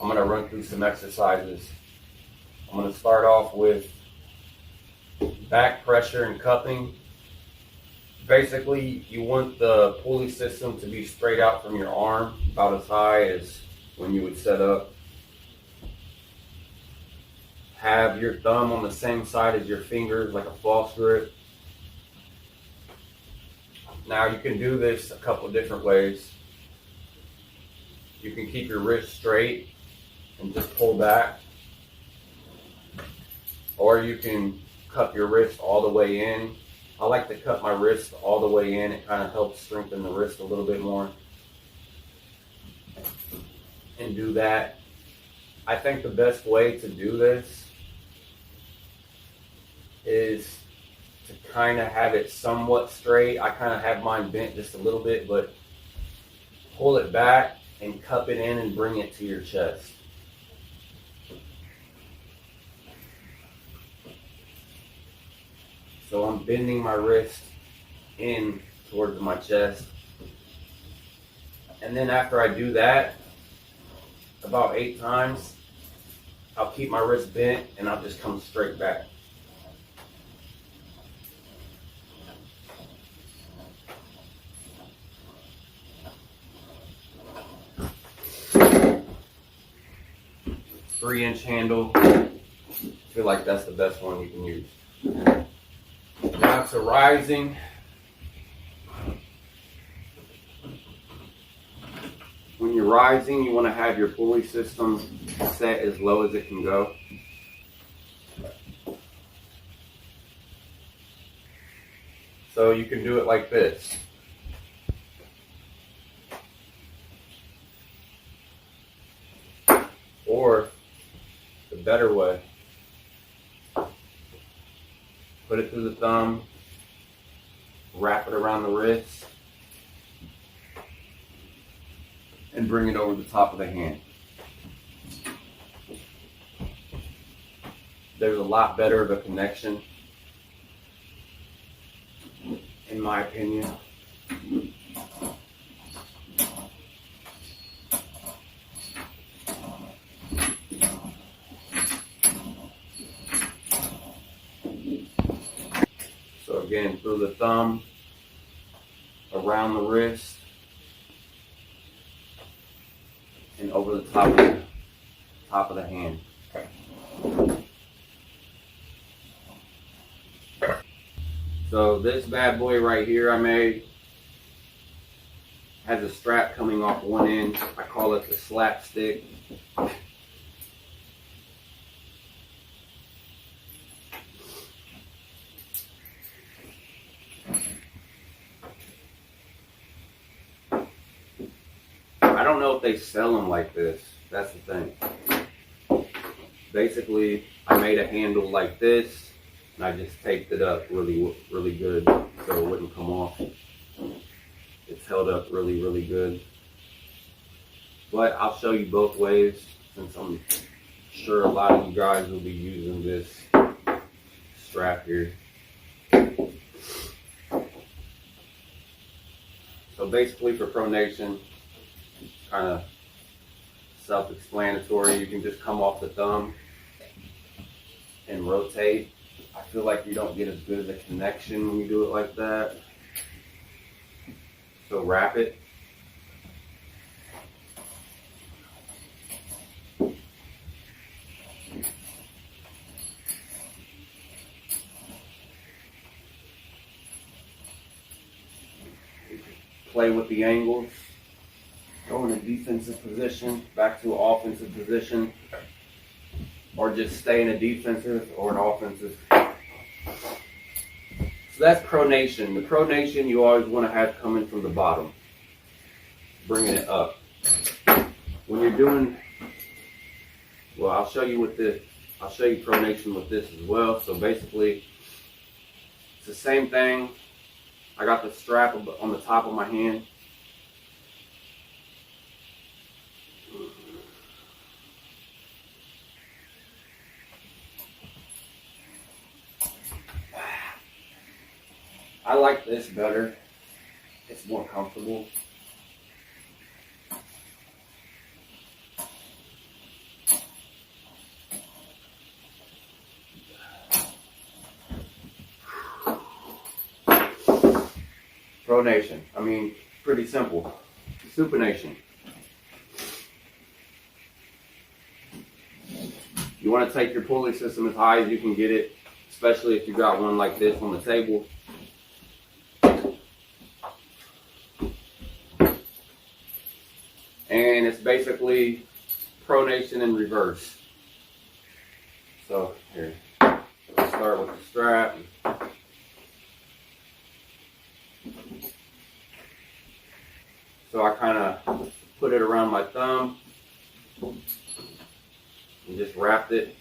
I'm going to run through some exercises. I'm going to start off with back pressure and cupping. Basically, you want the pulley system to be straight out from your arm, about as high as when you would set up. Have your thumb on the same side as your fingers, like a false grip. Now you can do this a couple different ways. You can keep your wrist straight and just pull back. Or you can cup your wrist all the way in. I like to cup my wrist all the way in. It kind of helps strengthen the wrist a little bit more. And do that. I think the best way to do this is to kind of have it somewhat straight. I kind of have mine bent just a little bit, but pull it back and cup it in and bring it to your chest. So I'm bending my wrist in towards my chest. And then after I do that, about 8 times, I'll keep my wrist bent and I'll just come straight back. Three-inch handle. I feel like that's the best one you can use. Now to rising. When you're rising, you want to have your pulley system set as low as it can go. So you can do it like this. Or the better way, put it through the thumb, wrap it around the wrist, and bring it over the top of the hand. There's a lot better of a connection, in my opinion. So again, through the thumb, around the wrist, and over the top of the hand. So this bad boy right here I made has a strap coming off one end. I call it the slap stick. I don't know if they sell them like this. That's the thing. Basically, I made a handle like this, and I just taped it up really, really good so it wouldn't come off. It's held up really, really good. But I'll show you both ways, since I'm sure a lot of you guys will be using this strap here. So basically for pronation, kind of self-explanatory. You can just come off the thumb and rotate. I feel like you don't get as good of a connection when you do it like that. So wrap it. Play with the angles. Go in a defensive position, back to an offensive position, or just stay in a defensive or an offensive. So that's pronation. The pronation you always want to have coming from the bottom, bringing it up. When you're doing, well, I'll show you pronation with this as well. So basically, it's the same thing. I got the strap on the top of my hand. I like this better. It's more comfortable. pronation. I mean, pretty simple. Supination. You want to take your pulley system as high as you can get it, especially if you got one like this on the table. And it's basically pronation in reverse. So here, let's start with the strap. So I kind of put it around my thumb and just wrapped it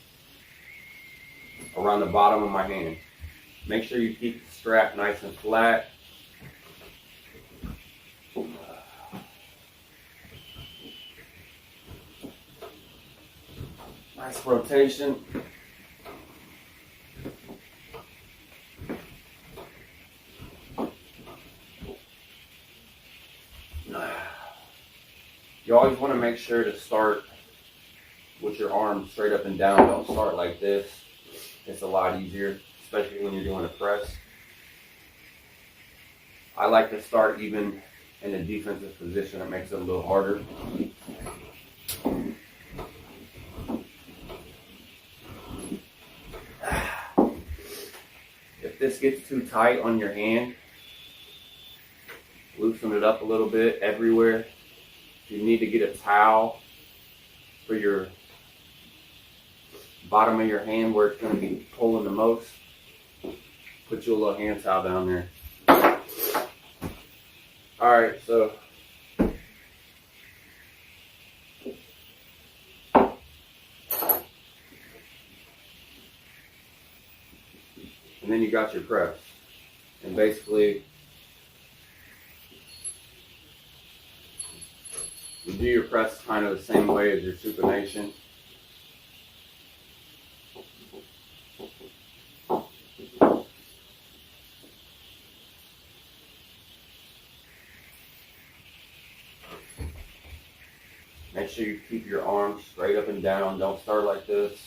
around the bottom of my hand. Make sure you keep the strap nice and flat. Nice rotation. You always want to make sure to start with your arms straight up and down. Don't start like this. It's a lot easier, especially when you're doing a press. I like to start even in a defensive position. It makes it a little harder. If this gets too tight on your hand, loosen it up a little bit everywhere. If you need to get a towel for your bottom of your hand where it's going to be pulling the most, put your little hand towel down there. Alright, so and then you got your press. And basically you do your press kind of the same way as your supination. Make sure you keep your arms straight up and down. Don't start like this.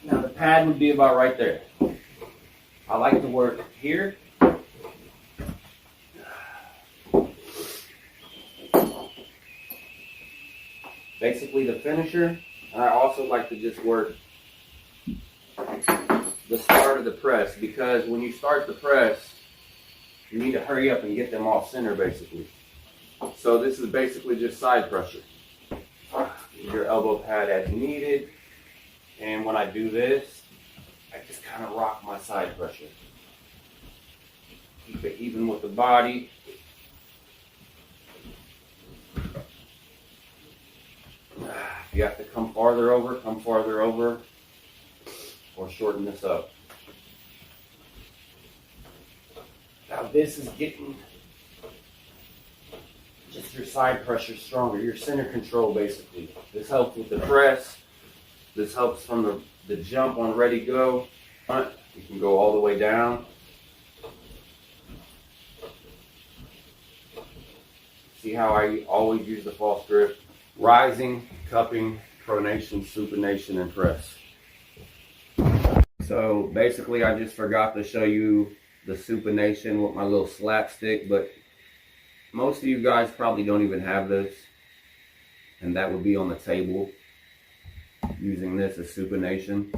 Now the pad would be about right there. I like to work here. Basically the finisher. And I also like to just work the start of the press, because when you start the press, you need to hurry up and get them off center basically. So this is basically just side pressure. Your elbow pad as needed. And when I do this, I just kind of rock my side pressure. Keep it even with the body. If you have to come farther over, or shorten this up. Now this is getting just your side pressure stronger, your center control basically. This helps with the press. This helps from the jump on ready go. You can go all the way down. See how I always use the false grip? Rising, cupping, pronation, supination, and press. So basically I just forgot to show you the supination with my little slap stick, but most of you guys probably don't even have this, and that would be on the table, using this as supination.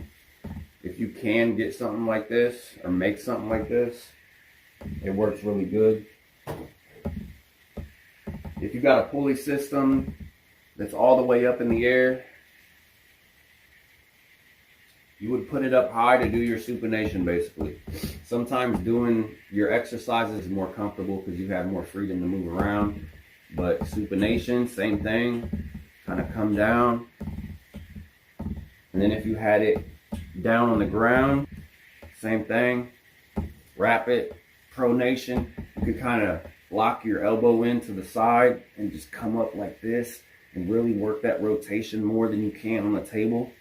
If you can get something like this, or make something like this, it works really good. If you got a pulley system that's all the way up in the air, you would put it up high to do your supination basically. Sometimes doing your exercises is more comfortable because you have more freedom to move around. But supination, same thing, kind of come down. And then if you had it down on the ground, same thing, wrap it, pronation. You could kind of lock your elbow into the side and just come up like this and really work that rotation more than you can on the table.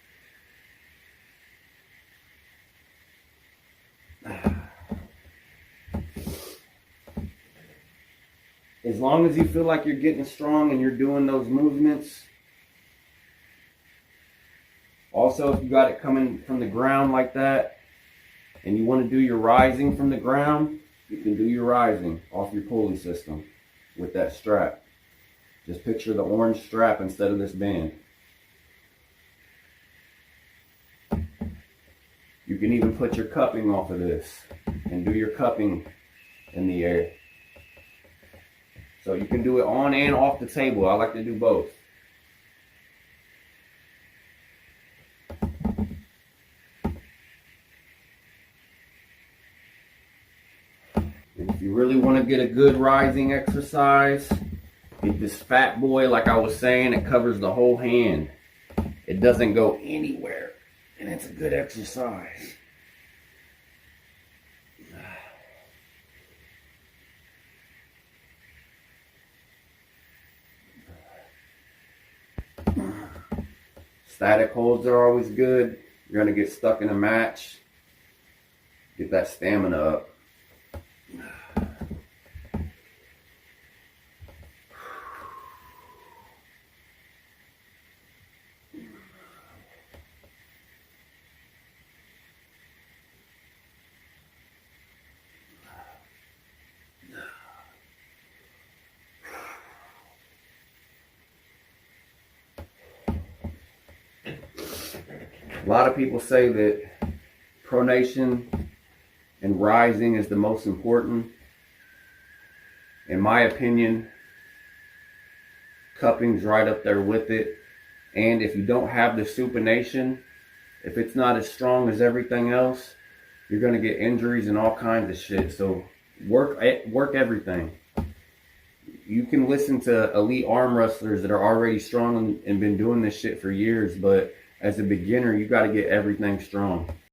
as long as you feel like you're getting strong and you're doing those movements. Also, if you got it coming from the ground like that and you want to do your rising from the ground, you can do your rising off your pulley system with that strap. Just picture the orange strap instead of this band. You can even put your cupping off of this and do your cupping in the air. So you can do it on and off the table. I like to do both. And if you really want to get a good rising exercise, get this fat boy, like I was saying, it covers the whole hand. It doesn't go anywhere, and it's a good exercise. Static holds are always good. You're going to get stuck in a match. Get that stamina up. A lot of people say that pronation and rising is the most important. In my opinion, cupping's right up there with it. And if you don't have the supination, if it's not as strong as everything else, you're going to get injuries and all kinds of shit. So work everything. You can listen to elite arm wrestlers that are already strong and been doing this shit for years, but as a beginner, you got to get everything strong.